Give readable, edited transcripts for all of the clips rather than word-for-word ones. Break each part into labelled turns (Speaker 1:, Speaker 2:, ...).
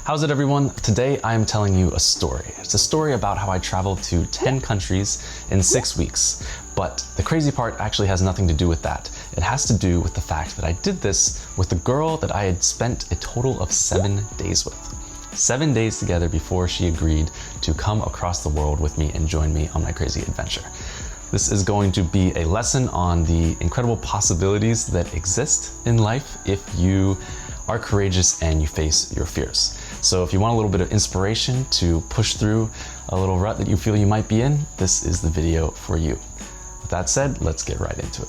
Speaker 1: How's it, everyone? Today I am telling you a story. It's a story about how I traveled to 10 countries in 6 weeks. But the crazy part actually has nothing to do with that. It has to do with the fact that I did this with a girl that I had spent a total of 7 days with. 7 days together before she agreed to come across the world with me and join me on my crazy adventure. This is going to be a lesson on the incredible possibilities that exist in life if you are courageous and you face your fears. So if you want a little bit of inspiration to push through a little rut that you feel you might be in, this is the video for you. With that said, let's get right into it.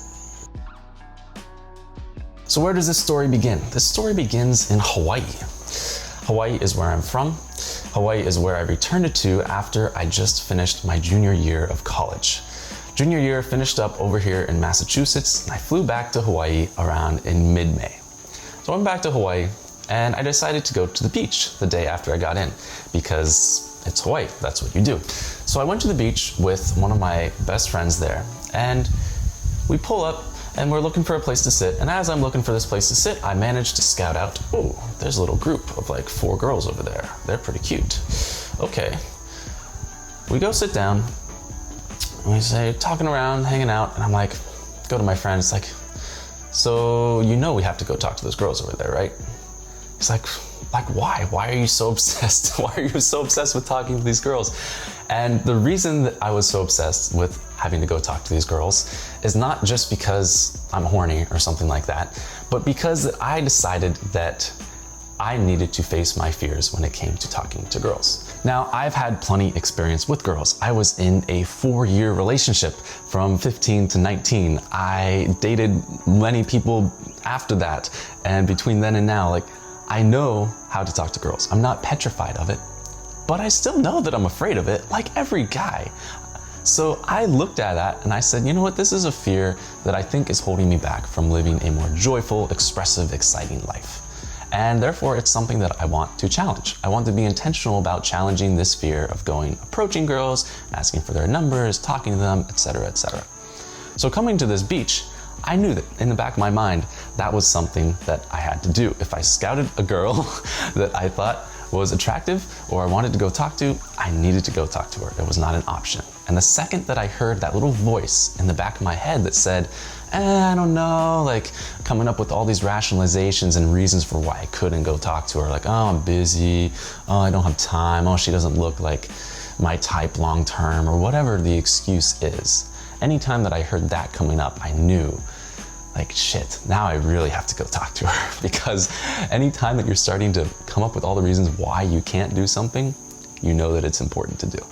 Speaker 1: So where does this story begin? This story begins in Hawaii. Hawaii is where I'm from. Hawaii is where I returned to after I just finished my junior year of college. Junior year finished up over here in Massachusetts, and I flew back to Hawaii around in mid-May. So I went back to Hawaii and I decided to go to the beach the day after I got in because it's Hawaii, that's what you do. So I went to the beach with one of my best friends there, and we pull up and we're looking for a place to sit. And as I'm looking for this place to sit, I managed to scout out, oh, there's a little group of like 4 girls over there. They're pretty cute. Okay. We go sit down and we say, talking around, hanging out, and I'm like, go to my friend, it's like, so you know we have to go talk to those girls over there, right? He's like why? Why are you so obsessed? Why are you so obsessed with talking to these girls? And the reason that I was so obsessed with having to go talk to these girls is not just because I'm horny or something like that, but because I decided that I needed to face my fears when it came to talking to girls. Now, I've had plenty experience with girls. I was in a 4-year relationship from 15 to 19. I dated many people after that. And between then and now, like, I know how to talk to girls. I'm not petrified of it, but I still know that I'm afraid of it, like every guy. So I looked at that and I said, you know what? This is a fear that I think is holding me back from living a more joyful, expressive, exciting life. And therefore, it's something that I want to challenge. I want to be intentional about challenging this fear of approaching girls, asking for their numbers, talking to them, etc., etc. So coming to this beach, I knew that in the back of my mind, that was something that I had to do. If I scouted a girl that I thought was attractive or I wanted to go talk to, I needed to go talk to her. It was not an option. And the second that I heard that little voice in the back of my head that said, I don't know, like coming up with all these rationalizations and reasons for why I couldn't go talk to her. Like, oh, I'm busy. Oh, I don't have time. Oh, she doesn't look like my type long term, or whatever the excuse is. Anytime that I heard that coming up, I knew, like, shit, now I really have to go talk to her. Because anytime that you're starting to come up with all the reasons why you can't do something, you know that it's important to do.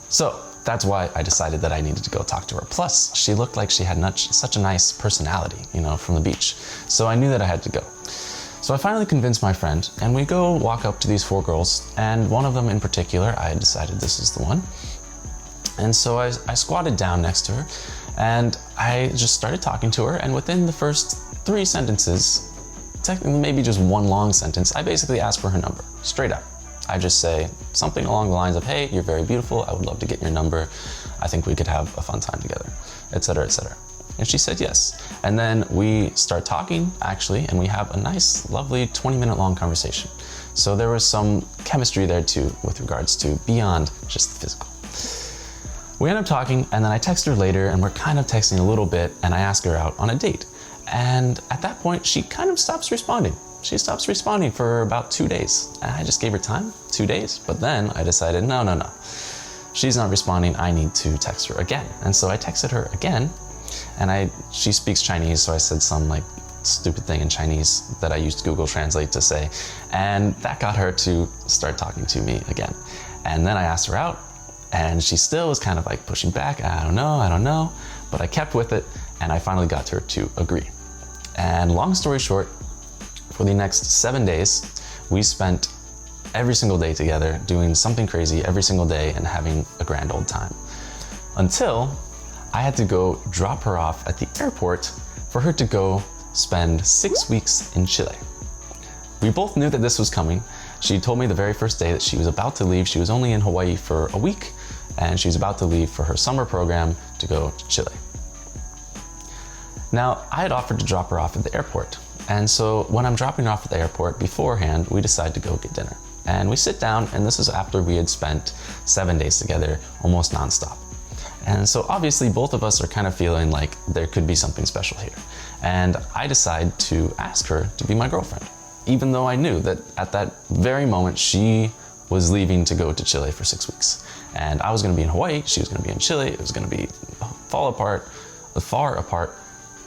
Speaker 1: So that's why I decided that I needed to go talk to her. Plus, she looked like she had such a nice personality, from the beach. So I knew that I had to go. So I finally convinced my friend, and we go walk up to these 4 girls, and one of them in particular, I decided this is the one. And so I squatted down next to her, and I just started talking to her, and within the first 3 sentences, technically maybe just 1 long sentence, I basically asked for her number, straight up. I just say something along the lines of, hey, you're very beautiful, I would love to get your number, I think we could have a fun time together, etc., etc. And she said yes. And then we start talking, actually, and we have a nice, lovely 20-minute long conversation. So there was some chemistry there too, with regards to beyond just the physical. We end up talking, and then I text her later, and we're kind of texting a little bit, and I ask her out on a date. And at that point, she kind of stops responding. She stops responding for about 2 days. And I just gave her time, 2 days. But then I decided, no. She's not responding, I need to text her again. And so I texted her again, and she speaks Chinese, so I said some like stupid thing in Chinese that I used Google Translate to say. And that got her to start talking to me again. And then I asked her out, and she still was kind of like pushing back. I don't know. But I kept with it, and I finally got her to agree. And long story short, for the next 7 days, we spent every single day together doing something crazy every single day and having a grand old time. Until I had to go drop her off at the airport for her to go spend 6 weeks in Chile. We both knew that this was coming. She told me the very first day that she was about to leave. She was only in Hawaii for a week, and she's about to leave for her summer program to go to Chile. Now, I had offered to drop her off at the airport, And so when I'm dropping her off at the airport, beforehand, we decide to go get dinner. And we sit down, and this is after we had spent 7 days together, almost nonstop. And so obviously both of us are kind of feeling like there could be something special here. And I decide to ask her to be my girlfriend, even though I knew that at that very moment she was leaving to go to Chile for 6 weeks. And I was gonna be in Hawaii, she was gonna be in Chile, it was gonna be far apart,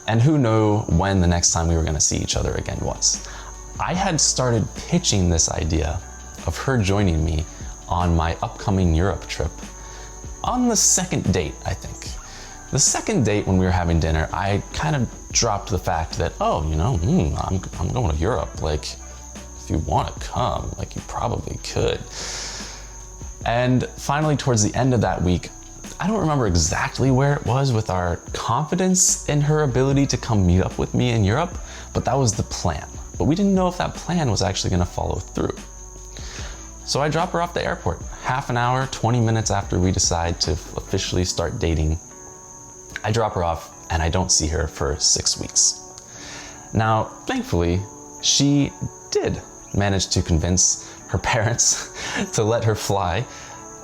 Speaker 1: and who knew when the next time we were gonna see each other again was. I had started pitching this idea of her joining me on my upcoming Europe trip on the second date, I think. The second date when we were having dinner, I kind of dropped the fact that, oh, you know, I'm going to Europe. Like, if you want to come, like you probably could. And finally, towards the end of that week, I don't remember exactly where it was with our confidence in her ability to come meet up with me in Europe, but that was the plan. But we didn't know if that plan was actually going to follow through. So I drop her off the airport, half an hour, 20 minutes after we decide to officially start dating. I drop her off and I don't see her for 6 weeks. Now, thankfully, she did manage to convince her parents to let her fly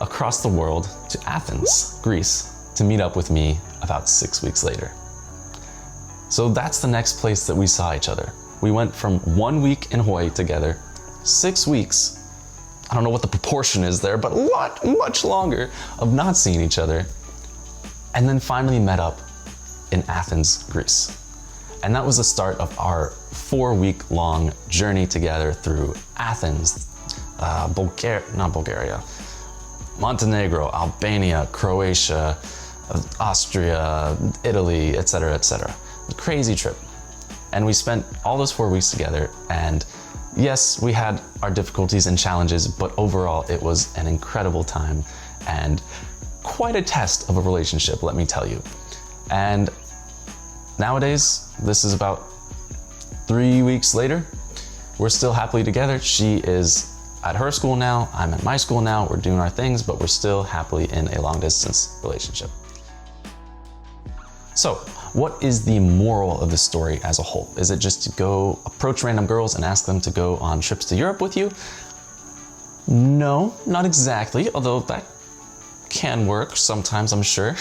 Speaker 1: across the world to Athens, Greece, to meet up with me about 6 weeks later. So that's the next place that we saw each other. We went from 1 week in Hawaii together, 6 weeks. I don't know what the proportion is there, but much longer of not seeing each other. And then finally met up in Athens, Greece. And that was the start of our 4-week-long journey together through Athens, Montenegro, Albania, Croatia, Austria, Italy, etc., etc. A crazy trip. And we spent all those 4 weeks together, and yes, we had our difficulties and challenges, but overall it was an incredible time and quite a test of a relationship, let me tell you. And nowadays, this is about 3 weeks later, we're still happily together. She is at her school now, I'm at my school now, we're doing our things, but we're still happily in a long distance relationship. So, what is the moral of the story as a whole? Is it just to go approach random girls and ask them to go on trips to Europe with you? No, not exactly, although that can work sometimes, I'm sure.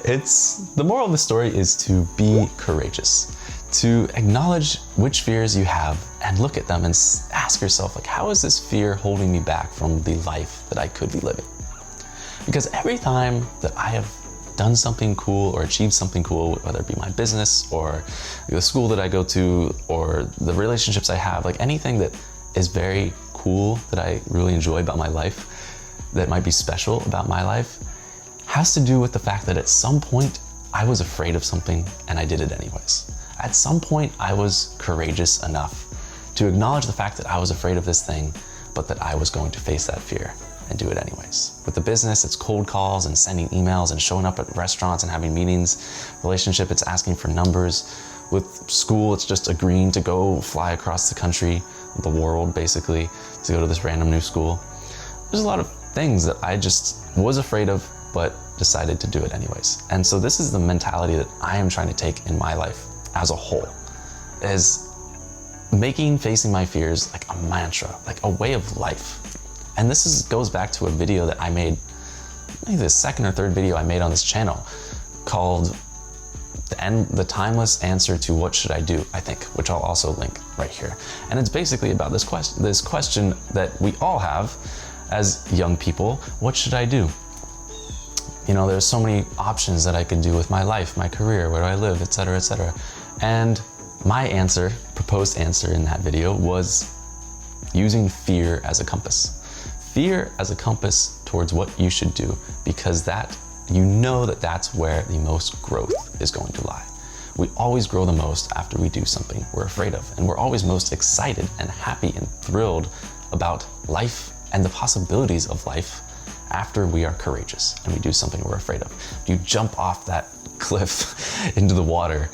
Speaker 1: The moral of the story is to be courageous, to acknowledge which fears you have and look at them and ask yourself, like, how is this fear holding me back from the life that I could be living? Because every time that I have done something cool or achieved something cool, whether it be my business or the school that I go to or the relationships I have, like anything that is very cool that I really enjoy about my life, that might be special about my life, has to do with the fact that at some point I was afraid of something and I did it anyways. At some point I was courageous enough to acknowledge the fact that I was afraid of this thing, but that I was going to face that fear and do it anyways. With the business, it's cold calls and sending emails and showing up at restaurants and having meetings. Relationship, it's asking for numbers. With school, it's just agreeing to go fly across the country, the world basically, to go to this random new school. There's a lot of things that I just was afraid of, but decided to do it anyways. And so this is the mentality that I am trying to take in my life as a whole, is making facing my fears like a mantra, like a way of life. And this goes back to a video that I made, maybe the second or third video I made on this channel, called the timeless answer to what should I do, I think, which I'll also link right here. And it's basically about this question that we all have as young people: what should I do? You know, there's so many options that I could do with my life, my career, where do I live, etc., etc. And my answer, proposed answer in that video, was using fear as a compass. Fear as a compass towards what you should do, because you know that that's where the most growth is going to lie. We always grow the most after we do something we're afraid of, and we're always most excited and happy and thrilled about life and the possibilities of life after we are courageous and we do something we're afraid of. You jump off that cliff into the water,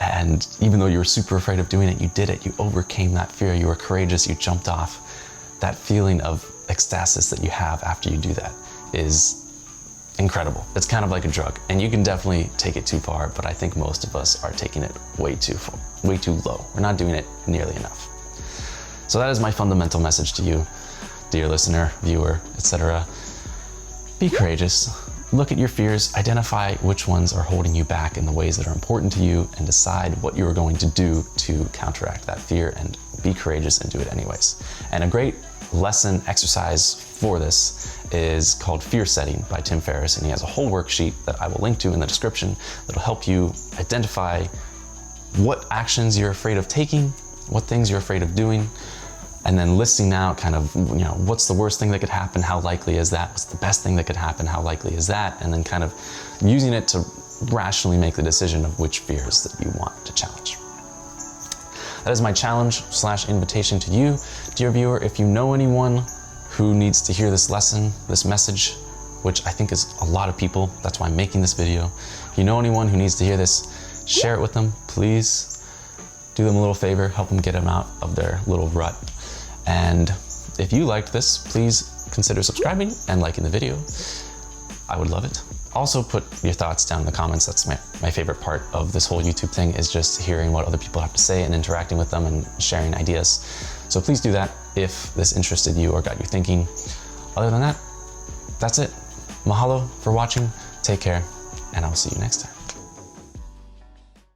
Speaker 1: and even though you were super afraid of doing it, you did it, you overcame that fear, you were courageous, you jumped off. That feeling of ecstasis that you have after you do that is incredible. It's kind of like a drug, and you can definitely take it too far, but I think most of us are taking it way too low. We're not doing it nearly enough. So that is my fundamental message to you, dear listener, viewer, etc. Be courageous. Look at your fears, identify which ones are holding you back in the ways that are important to you, and decide what you are going to do to counteract that fear, and be courageous and do it anyways. And a great lesson exercise for this is called Fear Setting by Tim Ferriss, and he has a whole worksheet that I will link to in the description that'll help you identify what actions you're afraid of taking, what things you're afraid of doing, and then listing out kind of, what's the worst thing that could happen, how likely is that, what's the best thing that could happen, how likely is that, and then kind of using it to rationally make the decision of which fears that you want to challenge. That is my challenge/invitation to you, dear viewer. If you know anyone who needs to hear this lesson, this message, which I think is a lot of people, that's why I'm making this video. If you know anyone who needs to hear this, share it with them, please. Do them a little favor, help them get them out of their little rut. And if you liked this, please consider subscribing and liking the video. I would love it. Also put your thoughts down in the comments. That's my favorite part of this whole YouTube thing, is just hearing what other people have to say and interacting with them and sharing ideas. So please do that if this interested you or got you thinking. Other than that, that's it. Mahalo for watching, take care, and I will see you next time.